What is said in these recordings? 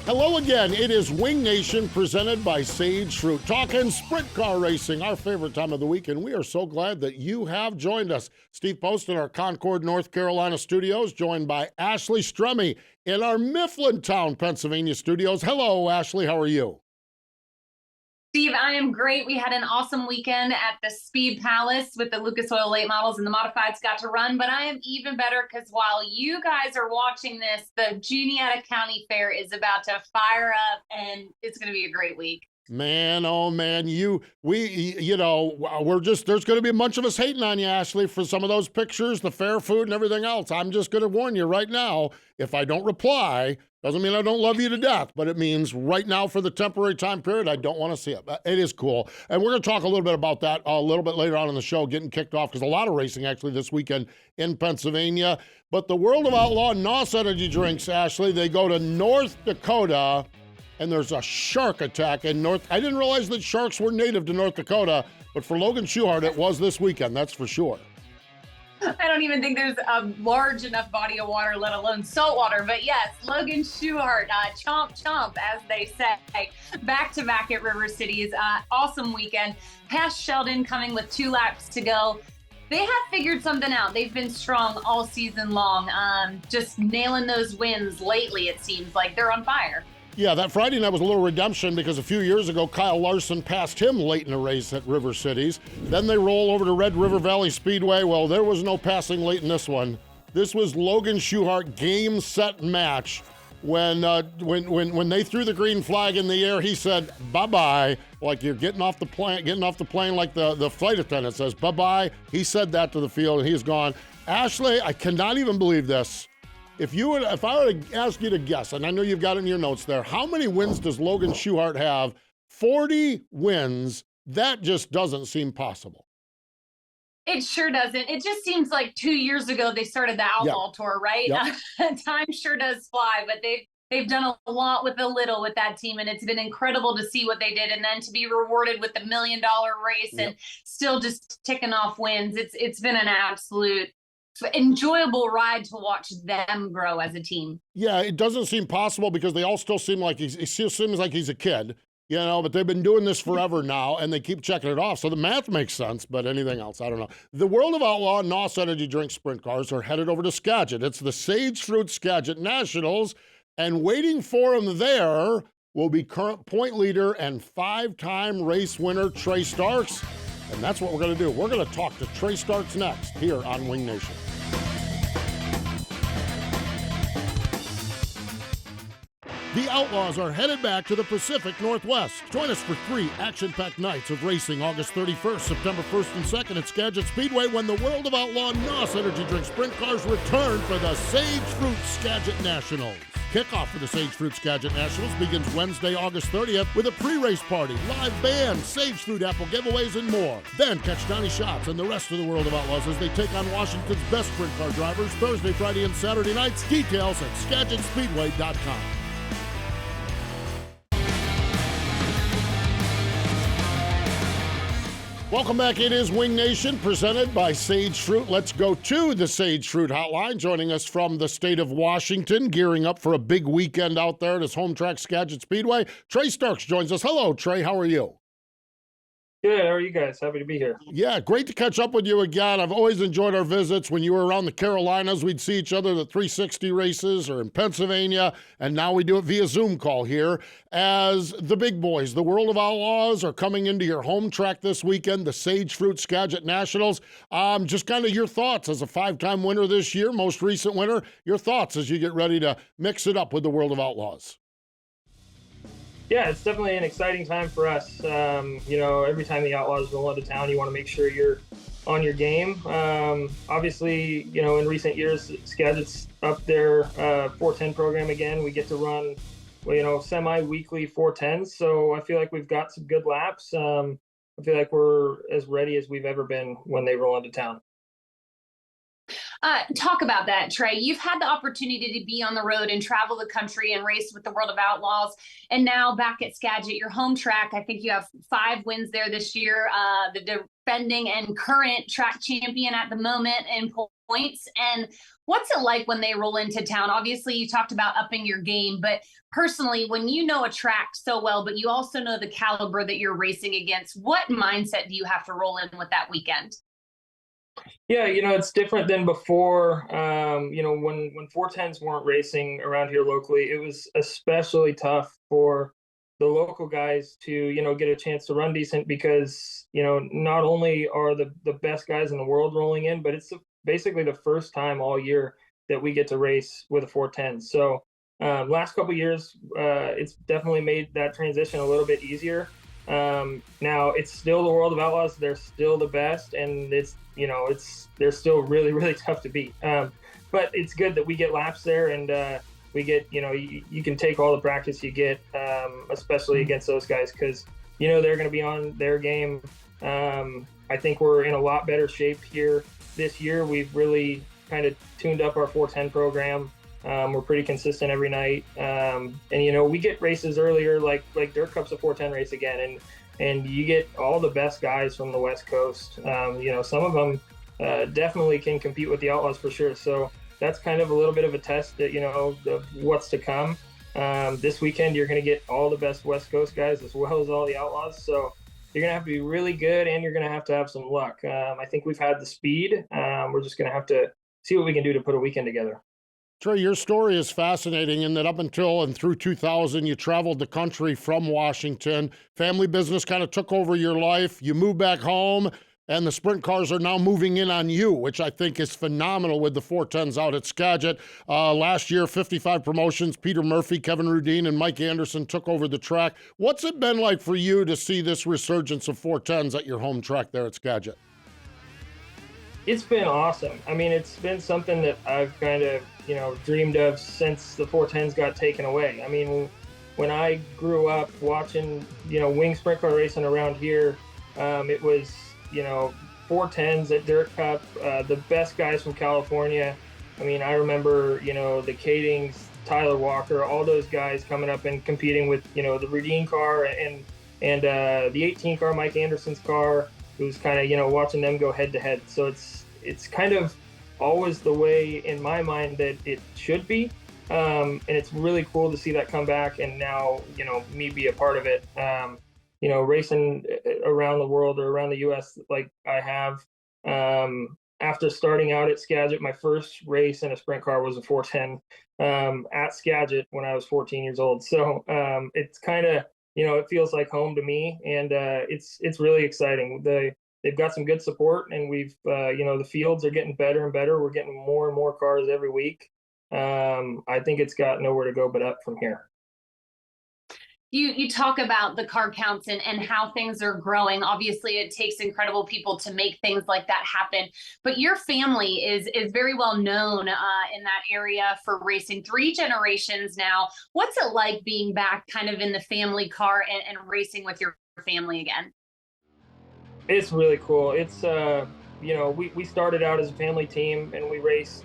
Hello again. It is Wing Nation presented by Sage Fruit. Talking sprint car racing, our favorite time of the week, and we are so glad that you have joined us. Steve Post in our Concord, North Carolina studios, joined by Ashley Strummy in our Mifflintown, Pennsylvania studios. Hello, Ashley. How are you? Steve, I am great. We had an awesome weekend at the Speed Palace with the Lucas Oil late models and the modifieds got to run, but I am even better because while you guys are watching this, the Juniata County Fair is about to fire up and it's going to be a great week. Man, oh man, there's going to be a bunch of us hating on you, Ashley, for some of those pictures, the fair food and everything else. I'm just going to warn you right now, if I don't reply, doesn't mean I don't love you to death, but it means right now for the temporary time period, I don't want to see it. But it is cool. And we're going to talk a little bit about that a little bit later on in the show, getting kicked off, because a lot of racing actually this weekend in Pennsylvania. But the World of Outlaw NOS energy drinks, Ashley, they go to North Dakota, and there's a shark attack in I didn't realize that sharks were native to North Dakota, but for Logan Schuchart, it was this weekend, that's for sure. I don't even think there's a large enough body of water, let alone salt water. But yes, Logan Schuchart, chomp chomp, as they say, back-to-back at River Cities. Awesome weekend. Past Sheldon coming with 2 laps to go. They have figured something out. They've been strong all season long, just nailing those wins lately, it seems like they're on fire. Yeah, that Friday night was a little redemption because a few years ago, Kyle Larson passed him late in a race at River Cities. Then they roll over to Red River Valley Speedway. Well, there was no passing late in this one. This was Logan Schuchart game, set, match. When they threw the green flag in the air, he said, bye-bye, like you're getting off the plane like the flight attendant says, bye-bye. He said that to the field, and he's gone. Ashley, I cannot even believe this. If I were to ask you to guess, and I know you've got it in your notes there, how many wins does Logan Schuchart have? 40 wins. That just doesn't seem possible. It sure doesn't. It just seems like 2 years ago they started the Outlaw Tour, right? Yep. Time sure does fly, but they've done a lot with a little with that team, and it's been incredible to see what they did, and then to be rewarded with the $1 million race and still just ticking off wins. It's been an absolute enjoyable ride to watch them grow as a team. Yeah, it doesn't seem possible because they all still seem like he still seems like he's a kid, but they've been doing this forever now and they keep checking it off. So the math makes sense, but anything else, I don't know. The World of Outlaw NOS energy drink sprint cars are headed over to Skagit. It's the Sage Fruit Skagit Nationals, and waiting for them there will be current point leader and 5-time race winner Trey Starks. And that's what we're going to do. We're going to talk to Trey Starks next here on Wing Nation. The Outlaws are headed back to the Pacific Northwest. Join us for 3 action-packed nights of racing August 31st, September 1st and 2nd at Skagit Speedway when the World of Outlaw NOS energy drink sprint cars return for the Sage Fruit Skagit Nationals. Kickoff for the Sage Fruit Skagit Nationals begins Wednesday, August 30th with a pre-race party, live band, Sage Fruit apple giveaways, and more. Then catch Donnie Schatz and the rest of the World of Outlaws as they take on Washington's best sprint car drivers Thursday, Friday, and Saturday nights. Details at SkagitSpeedway.com. Welcome back. It is Wing Nation presented by Sage Fruit. Let's go to the Sage Fruit Hotline. Joining us from the state of Washington, gearing up for a big weekend out there at his home track, Skagit Speedway. Trey Starks joins us. Hello, Trey. How are you? Good. How are you guys? Happy to be here. Yeah, great to catch up with you again. I've always enjoyed our visits. When you were around the Carolinas, we'd see each other at the 360 races or in Pennsylvania, and now we do it via Zoom call here. As the big boys, the World of Outlaws, are coming into your home track this weekend, the Sage Fruit Skagit Nationals. Just kind of your thoughts as a 5-time winner this year, most recent winner, your thoughts as you get ready to mix it up with the World of Outlaws. Yeah, it's definitely an exciting time for us. Every time the Outlaws roll into town, you want to make sure you're on your game. Obviously, in recent years, Skagit's up their 410 program again. We get to run, semi-weekly 410s. So I feel like we've got some good laps. I feel like we're as ready as we've ever been when they roll into town. Talk about that, Trey. You've had the opportunity to be on the road and travel the country and race with the World of Outlaws, and now back at Skagit, your home track. I think you have 5 wins there this year. The defending and current track champion at the moment in points. And what's it like when they roll into town? Obviously, you talked about upping your game, but personally, when you know a track so well, but you also know the caliber that you're racing against, what mindset do you have to roll in with that weekend? Yeah, it's different than before. When 410s weren't racing around here locally, it was especially tough for the local guys to, get a chance to run decent because, not only are the best guys in the world rolling in, but it's basically the first time all year that we get to race with a 410. So last couple years, it's definitely made that transition a little bit easier. Now it's still the World of Outlaws. They're still the best, and they're still really, really tough to beat. But it's good that we get laps there, and we get, you can take all the practice you get, especially against those guys, because, they're going to be on their game. I think we're in a lot better shape here this year. We've really kind of tuned up our 410 program. We're pretty consistent every night. And we get races earlier, like Dirt Cup's a 410 race again. And you get all the best guys from the West Coast. Some of them definitely can compete with the Outlaws for sure. So that's kind of a little bit of a test that, of what's to come. This weekend, you're going to get all the best West Coast guys as well as all the Outlaws. So you're going to have to be really good, and you're going to have some luck. I think we've had the speed. We're just going to have to see what we can do to put a weekend together. Trey, your story is fascinating in that up until and through 2000, you traveled the country from Washington. Family business kind of took over your life. You moved back home, and the sprint cars are now moving in on you, which I think is phenomenal with the 410s out at Skagit. Last year, 55 promotions. Peter Murphy, Kevin Rudine, and Mike Anderson took over the track. What's it been like for you to see this resurgence of 410s at your home track there at Skagit? It's been awesome. I mean, it's been something that I've kind of, dreamed of since the 410s got taken away. I mean, when I grew up watching, wing sprint car racing around here, it was, 410s at Dirt Cup, the best guys from California. I mean, I remember, the Kadings, Tyler Walker, all those guys coming up and competing with, the Rudine car and the 18 car, Mike Anderson's car. It was kind of, watching them go head to head. So it's kind of always the way in my mind that it should be. And it's really cool to see that come back and now, me be a part of it. Racing around the world or around the US like I have. After starting out at Skagit, my first race in a sprint car was a 410 at Skagit when I was 14 years old. So it's kind of, it feels like home to me, and it's really exciting. They've got some good support, and we've the fields are getting better and better. We're getting more and more cars every week. I think it's got nowhere to go but up from here. You talk about the car counts and how things are growing. Obviously, it takes incredible people to make things like that happen. But your family is very well known in that area for racing 3 generations now. What's it like being back kind of in the family car and racing with your family again? It's really cool. It's we started out as a family team, and we raced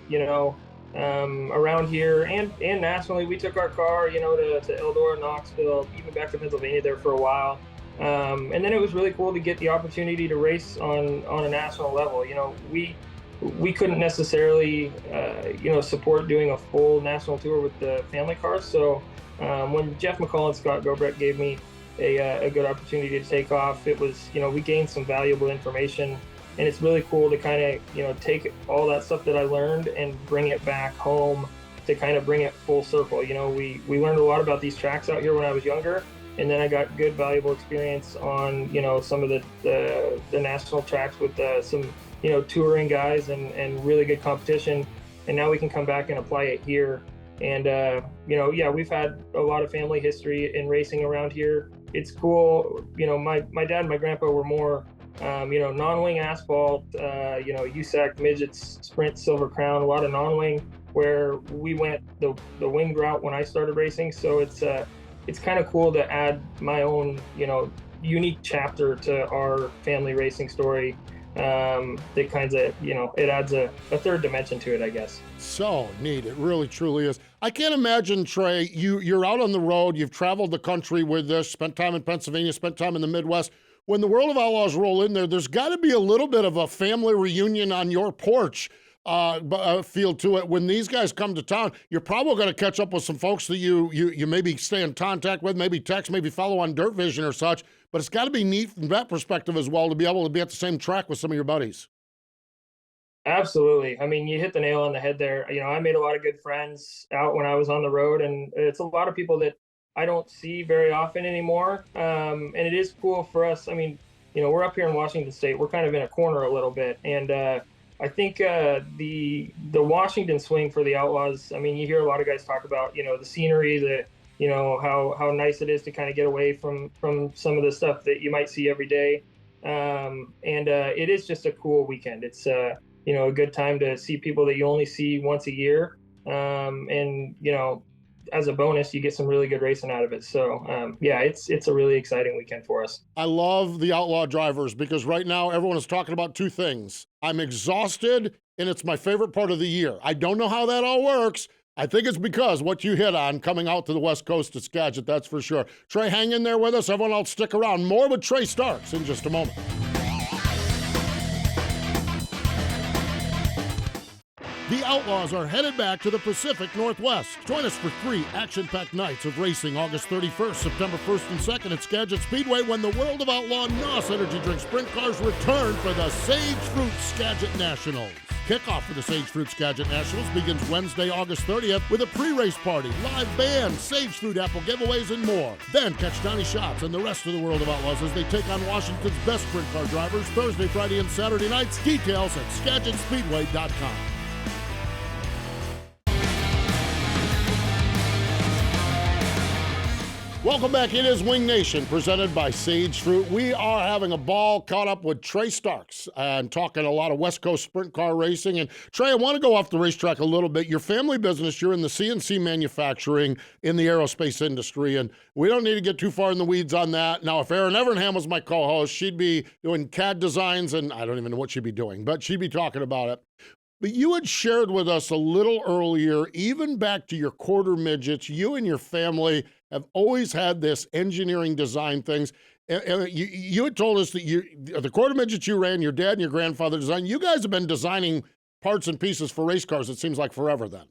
around here and nationally. We took our car to Eldora, Knoxville, even back to Pennsylvania there for a while, and then it was really cool to get the opportunity to race on a national level. We couldn't necessarily support doing a full national tour with the family cars, so when Jeff McCall and Scott Gobrecht gave me a good opportunity to take off, it was we gained some valuable information. And it's really cool to kind of, take all that stuff that I learned and bring it back home to kind of bring it full circle. We learned a lot about these tracks out here when I was younger, and then I got good, valuable experience on, some of the national tracks with some, touring guys and really good competition. And now we can come back and apply it here. And, we've had a lot of family history in racing around here. It's cool. My dad and my grandpa were more non-wing asphalt, USAC, midgets, sprint, Silver Crown, a lot of non-wing, where we went the winged route when I started racing. So it's kind of cool to add my own, unique chapter to our family racing story. That kinds of, it adds a third dimension to it, I guess. So neat. It really, truly is. I can't imagine, Trey, you're out on the road. You've traveled the country with this, spent time in Pennsylvania, spent time in the Midwest. when the World of Outlaws roll in there, there's got to be a little bit of a family reunion on your porch feel to it. When these guys come to town, you're probably going to catch up with some folks that you maybe stay in contact with, maybe text, maybe follow on Dirt Vision or such. But it's got to be neat from that perspective as well to be able to be at the same track with some of your buddies. Absolutely. I mean, you hit the nail on the head there. You know, I made a lot of good friends out when I was on the road, and it's a lot of people that I don't see very often anymore. And it is cool for us. I mean, you know, we're up here in Washington State. We're kind of in a corner a little bit. And I think the Washington swing for the Outlaws, I mean, you hear a lot of guys talk about, you know, the scenery, you know, how nice it is to kind of get away from some of the stuff that you might see every day. And it is just a cool weekend. It's, you know, a good time to see people that you only see once a year. And, you know, as a bonus, you get some really good racing out of it. So, yeah, it's a really exciting weekend for us. I love the Outlaw drivers because right now everyone is talking about two things. I'm exhausted, and it's my favorite part of the year. I don't know how that all works. I think it's because what you hit on coming out to the West Coast at Skagit, that's for sure. Trey, hang in there with us. Everyone else stick around. More with Trey Starks in just a moment. The Outlaws are headed back to the Pacific Northwest. Join us for 3 action-packed nights of racing August 31st, September 1st and 2nd at Skagit Speedway when the World of Outlaw NOS Energy Drink Sprint Cars return for the Sage Fruit Skagit Nationals. Kickoff for the Sage Fruit Skagit Nationals begins Wednesday, August 30th with a pre-race party, live band, Sage Fruit apple giveaways, and more. Then catch Donnie Schatz and the rest of the World of Outlaws as they take on Washington's best sprint car drivers Thursday, Friday, and Saturday nights. Details at SkagitSpeedway.com. Welcome back. It is Wing Nation, presented by Sage Fruit. We are having a ball, caught up with Trey Starks and talking a lot of West Coast sprint car racing. And Trey, I want to go off the racetrack a little bit. Your family business, you're in the CNC manufacturing in the aerospace industry, and we don't need to get too far in the weeds on that. Now, if Erin Evernham was my co-host, she'd be doing CAD designs, and I don't even know what she'd be doing, but she'd be talking about it. But you had shared with us a little earlier, even back to your quarter midgets, you and your family have always had this engineering design things. You had told us that the quarter midgets you ran, your dad and your grandfather designed, you guys have been designing parts and pieces for race cars, it seems like forever then.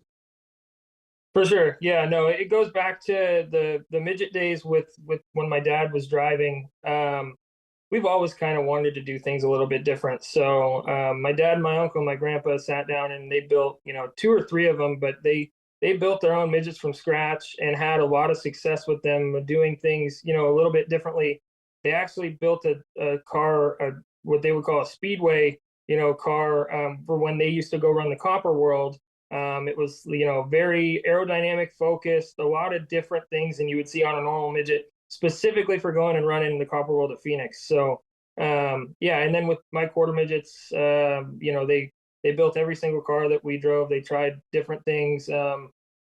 For sure. Yeah, no, it goes back to the midget days with when my dad was driving. We've always kind of wanted to do things a little bit different. So my dad, my uncle, my grandpa sat down and they built, you know, 2 or 3 of them, but they built their own midgets from scratch and had a lot of success with them doing things, you know, a little bit differently. They actually built a car, what they would call a speedway, you know, car for when they used to go run the Copper World. It was, you know, very aerodynamic focused, a lot of different things than you would see on a normal midget, specifically for going and running the Copper World at Phoenix. So, yeah, and then with my quarter midgets, you know, they built every single car that we drove. They tried different things.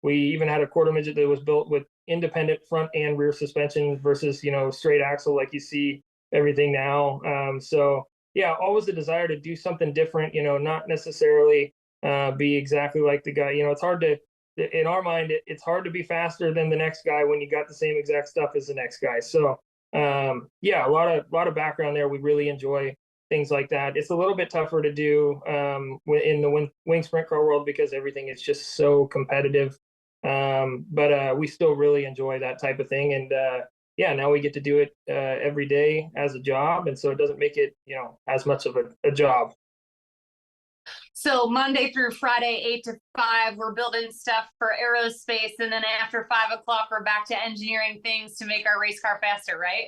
We even had a quarter midget that was built with independent front and rear suspension versus, you know, straight axle like you see everything now. So, yeah, always the desire to do something different, you know, not necessarily be exactly like the guy. You know, it's hard to, in our mind, it's hard to be faster than the next guy when you got the same exact stuff as the next guy. So, yeah, a lot of background there. We really enjoy things like that. It's a little bit tougher to do in the wing sprint car world because everything is just so competitive. But we still really enjoy that type of thing. And yeah, now we get to do it every day as a job. And so it doesn't make it, you know, as much of a job. So Monday through Friday, 8 to 5, we're building stuff for aerospace. And then after 5 o'clock, we're back to engineering things to make our race car faster, right?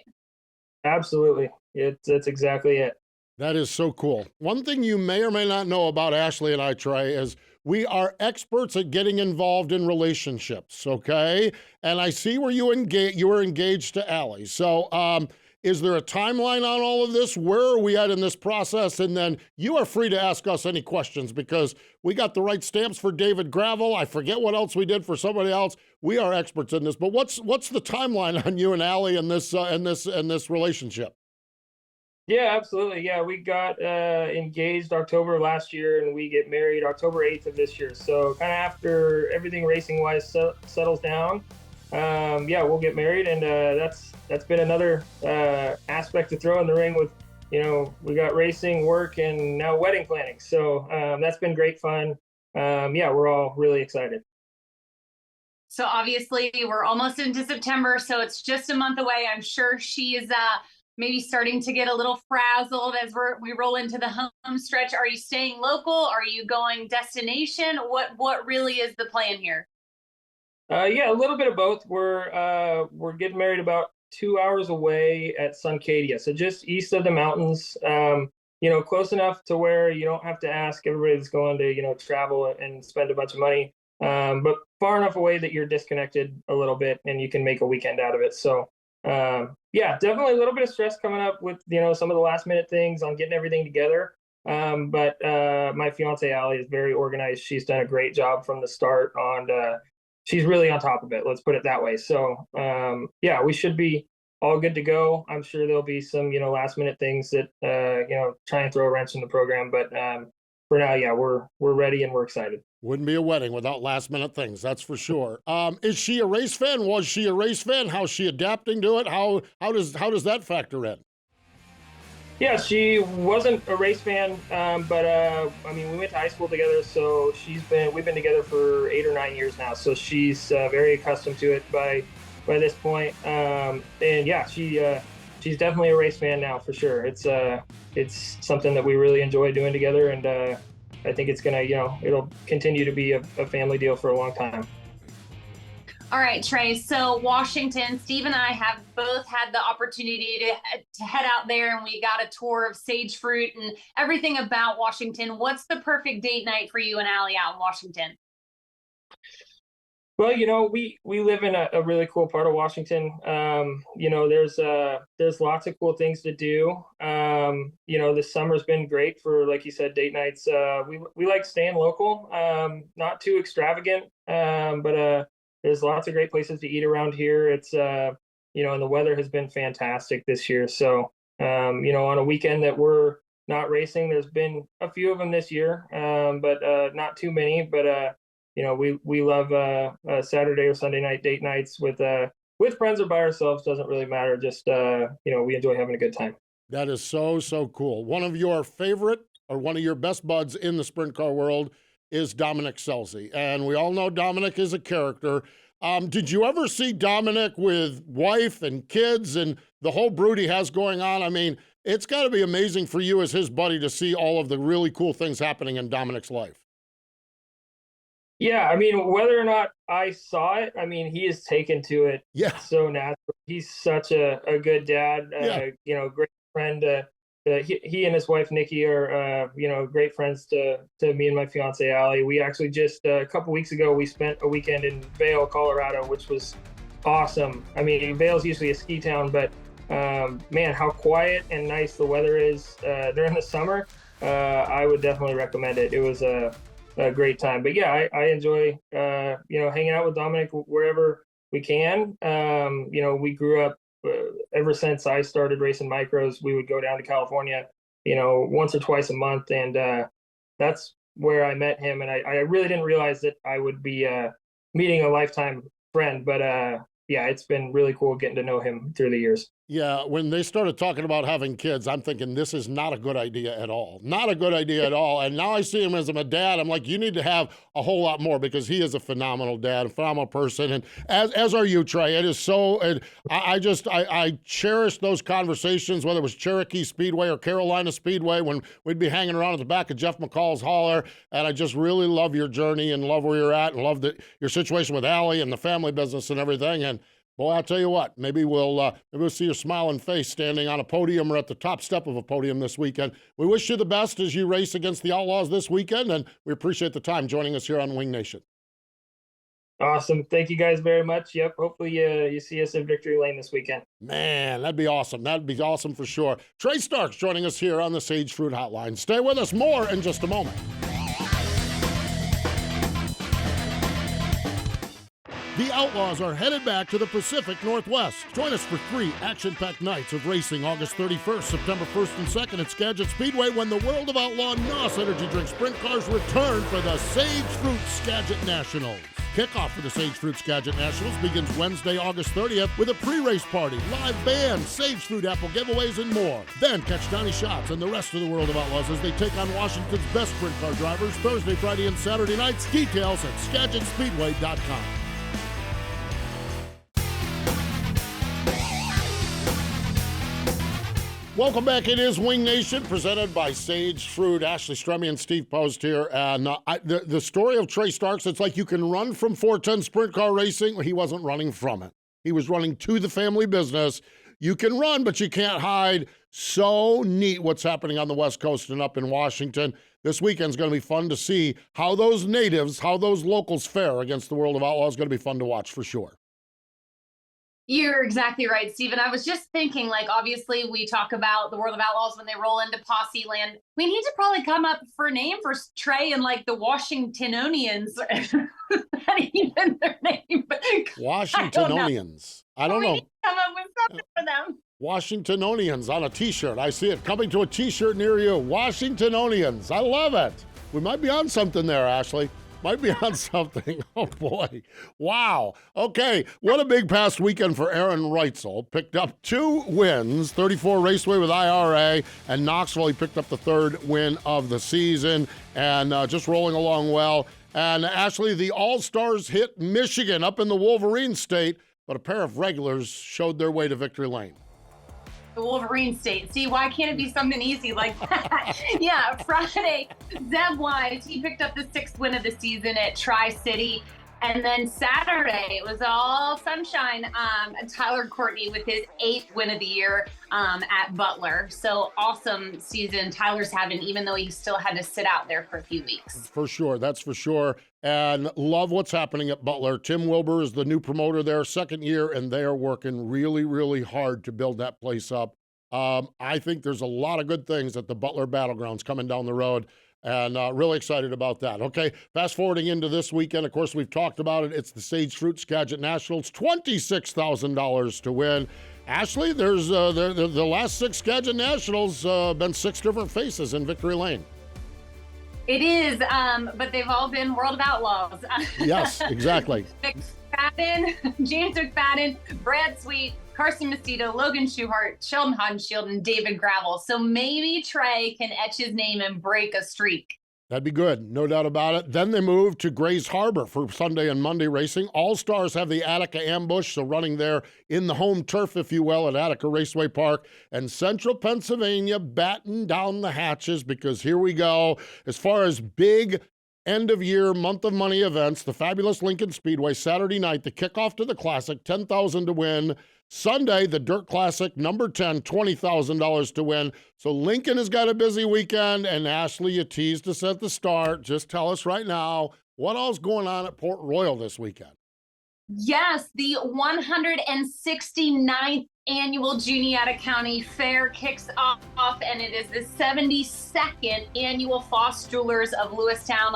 Absolutely. That's exactly it. That is so cool. One thing you may or may not know about Ashley and I, Trey, is we are experts at getting involved in relationships, okay? And I see where you were engaged to Allie. So is there a timeline on all of this? Where are we at in this process? And then you are free to ask us any questions because we got the right stamps for David Gravel. I forget what else we did for somebody else. We are experts in this, but what's the timeline on you and Allie and this relationship? Yeah, absolutely. Yeah, we got engaged October of last year, and we get married October 8th of this year. So kind of after everything racing-wise settles down, yeah, we'll get married, and that's been another aspect to throw in the ring with, we got racing, work, and now wedding planning. So that's been great fun. Yeah, we're all really excited. So obviously we're almost into September, so it's just a month away. I'm sure she's maybe starting to get a little frazzled as we roll into the home stretch. Are you staying local? Are you going destination? What really is the plan here? Yeah, a little bit of both. We're getting married about 2 hours away at Suncadia, so just east of the mountains. Close enough to where you don't have to ask everybody that's going to travel and spend a bunch of money, but far enough away that you're disconnected a little bit and you can make a weekend out of it. So yeah, definitely a little bit of stress coming up with some of the last minute things on getting everything together. But my fiance Allie is very organized. She's done a great job from the start on. She's really on top of it. Let's put it that way. So yeah, we should be all good to go. I'm sure there'll be some last minute things that try and throw a wrench in the program. But for now, yeah, we're ready and we're excited. Wouldn't be a wedding without last minute things, that's for sure. Is she a race fan? Was she a race fan? How's she adapting to it? How does that factor in? Yeah, she wasn't a race fan, but I mean, we went to high school together, so we've been together for 8 or 9 years now, so she's very accustomed to it by this point. And yeah, she's definitely a race fan now for sure. It's something that we really enjoy doing together, and I think it's gonna it'll continue to be a family deal for a long time. All right, Trey. So Washington, Steve and I have both had the opportunity to head out there, and we got a tour of Sage Fruit and everything about Washington. What's the perfect date night for you and Allie out in Washington? Well, we live in a really cool part of Washington. There's lots of cool things to do. This summer's been great for, like you said, date nights. We like staying local, not too extravagant, but there's lots of great places to eat around here. It's and the weather has been fantastic this year. So on a weekend that we're not racing, there's been a few of them this year, but not too many. But we love Saturday or Sunday night date nights with friends or by ourselves. Doesn't really matter. Just we enjoy having a good time. That is so cool. One of your favorite or one of your best buds in the sprint car world is Dominic Scelzi, and we all know Dominic is a character. Did you ever see Dominic with wife and kids and the whole brood he has going on? I mean, it's got to be amazing for you as his buddy to see all of the really cool things happening in Dominic's life. Yeah, I mean, whether or not I saw it, I mean, he is taken to it. Yeah. So natural. He's such a good dad, Yeah. Great friend. He and his wife Nikki are great friends to me and my fiance Allie. We actually just a couple weeks ago we spent a weekend in Vail, Colorado, which was awesome. I mean, Vail's usually a ski town, but man, how quiet and nice the weather is during the summer. I would definitely recommend it. It was a great time. But yeah, I enjoy hanging out with Dominic wherever we can. We grew up. Ever since I started racing micros, we would go down to California, once or twice a month, and that's where I met him. And I really didn't realize that I would be meeting a lifetime friend, but yeah, it's been really cool getting to know him through the years. Yeah, when they started talking about having kids, I'm thinking this is not a good idea at all. Not a good idea at all. And now I see him as a dad. I'm like, you need to have a whole lot more because he is a phenomenal dad, a phenomenal person. And as are you, Trey. It is so, I cherish those conversations, whether it was Cherokee Speedway or Carolina Speedway, when we'd be hanging around at the back of Jeff McCall's hauler. And I just really love your journey and love where you're at and love your situation with Allie and the family business and everything. And boy, I'll tell you what, maybe we'll see your smiling face standing on a podium or at the top step of a podium this weekend. We wish you the best as you race against the Outlaws this weekend, and we appreciate the time joining us here on Wing Nation. Awesome. Thank you guys very much. Yep. Hopefully you see us in victory lane this weekend. Man, that'd be awesome. That'd be awesome for sure. Trey Starks joining us here on the Sage Fruit Hotline. Stay with us, more in just a moment. The Outlaws are headed back to the Pacific Northwest. Join us for 3 action-packed nights of racing August 31st, September 1st and 2nd at Skagit Speedway when the World of Outlaw NOS Energy Drink Sprint Cars return for the Sage Fruit Skagit Nationals. Kickoff for the Sage Fruit Skagit Nationals begins Wednesday, August 30th with a pre-race party, live band, Sage Fruit apple giveaways, and more. Then catch Donnie Schatz and the rest of the World of Outlaws as they take on Washington's best sprint car drivers Thursday, Friday, and Saturday nights. Details at SkagitSpeedway.com. Welcome back. It is Wing Nation, presented by Sage Fruit. Ashley Stremme and Steve Post here. And the story of Trey Starks, it's like you can run from 410 sprint car racing. He wasn't running from it. He was running to the family business. You can run, but you can't hide. So neat what's happening on the West Coast and up in Washington. This weekend's going to be fun to see how those natives, how those locals fare against the World of Outlaws. It's going to be fun to watch for sure. You're exactly right, Stephen. I was just thinking, like, obviously we talk about the World of Outlaws when they roll into Posse Land. We need to probably come up for a name for Trey and like the Washingtonians. Not even their name. Washingtonians. I don't know. We need to come up with something for them. Washingtonians on a t-shirt. I see it coming to a t-shirt near you. Washingtonians. I love it. We might be on something there, Ashley. Might be on something. Oh, boy. Wow. Okay. What a big past weekend for Aaron Reitzel. Picked up 2 wins, 34 Raceway with IRA, and Knoxville, he picked up the 3rd win of the season, and just rolling along well. And Ashley, the All-Stars hit Michigan up in the Wolverine State, but a pair of regulars showed their way to victory lane. The Wolverine State. See, why can't it be something easy like that? Yeah, Friday, Zeb Wise, he picked up the 6th win of the season at Tri-City. And then Saturday, it was all sunshine. Tyler Courtney with his 8th win of the year at Butler. So awesome season Tyler's having, even though he still had to sit out there for a few weeks. For sure, that's for sure. And love what's happening at Butler. Tim Wilbur is the new promoter there, 2nd year, and they are working really, really hard to build that place up. I think there's a lot of good things at the Butler Battlegrounds coming down the road. And really excited about that. Okay, fast forwarding into this weekend, of course, we've talked about it. It's the Sage Fruit Skagit Nationals, $26,000 to win. Ashley, there's the last 6 Skagit Nationals been 6 different faces in victory lane. It is, but they've all been World of Outlaws. Yes, exactly. James McFadden, Brad Sweet, Carson Macedo, Logan Schuhart, Sheldon Hodenshield, and David Gravel. So maybe Trey can etch his name and break a streak. That'd be good, no doubt about it. Then they move to Grays Harbor for Sunday and Monday racing. All-Stars have the Attica Ambush, so running there in the home turf, if you will, at Attica Raceway Park. And Central Pennsylvania batten down the hatches because here we go. As far as big end-of-year, month of money events, the fabulous Lincoln Speedway, Saturday night, the kickoff to the Classic, $10,000 to win. Sunday, the Dirt Classic, number 10, $20,000 to win. So Lincoln has got a busy weekend, and Ashley, you teased us at the start. Just tell us right now, what all's going on at Port Royal this weekend? Yes, the 169th annual Juniata County Fair kicks off, and it is the 72nd annual Foss Jewelers of Lewistown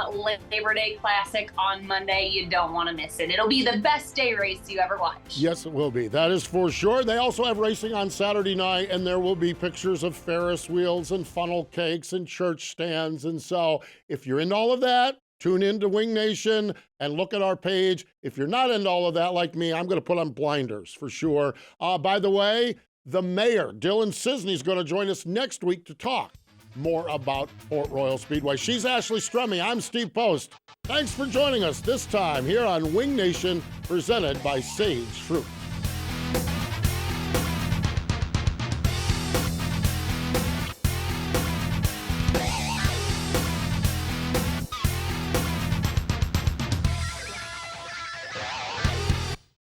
Labor Day Classic on Monday. You don't want to miss it. It'll be the best day race you ever watch. Yes, it will be. That is for sure. They also have racing on Saturday night, and there will be pictures of Ferris wheels and funnel cakes and church stands. And so if you're into all of that, tune in to Wing Nation and look at our page. If you're not into all of that like me, I'm going to put on blinders for sure. By the way, the mayor, Dylan Cisney, is going to join us next week to talk more about Port Royal Speedway. She's Ashley Stremme. I'm Steve Post. Thanks for joining us this time here on Wing Nation, presented by Sage Fruit.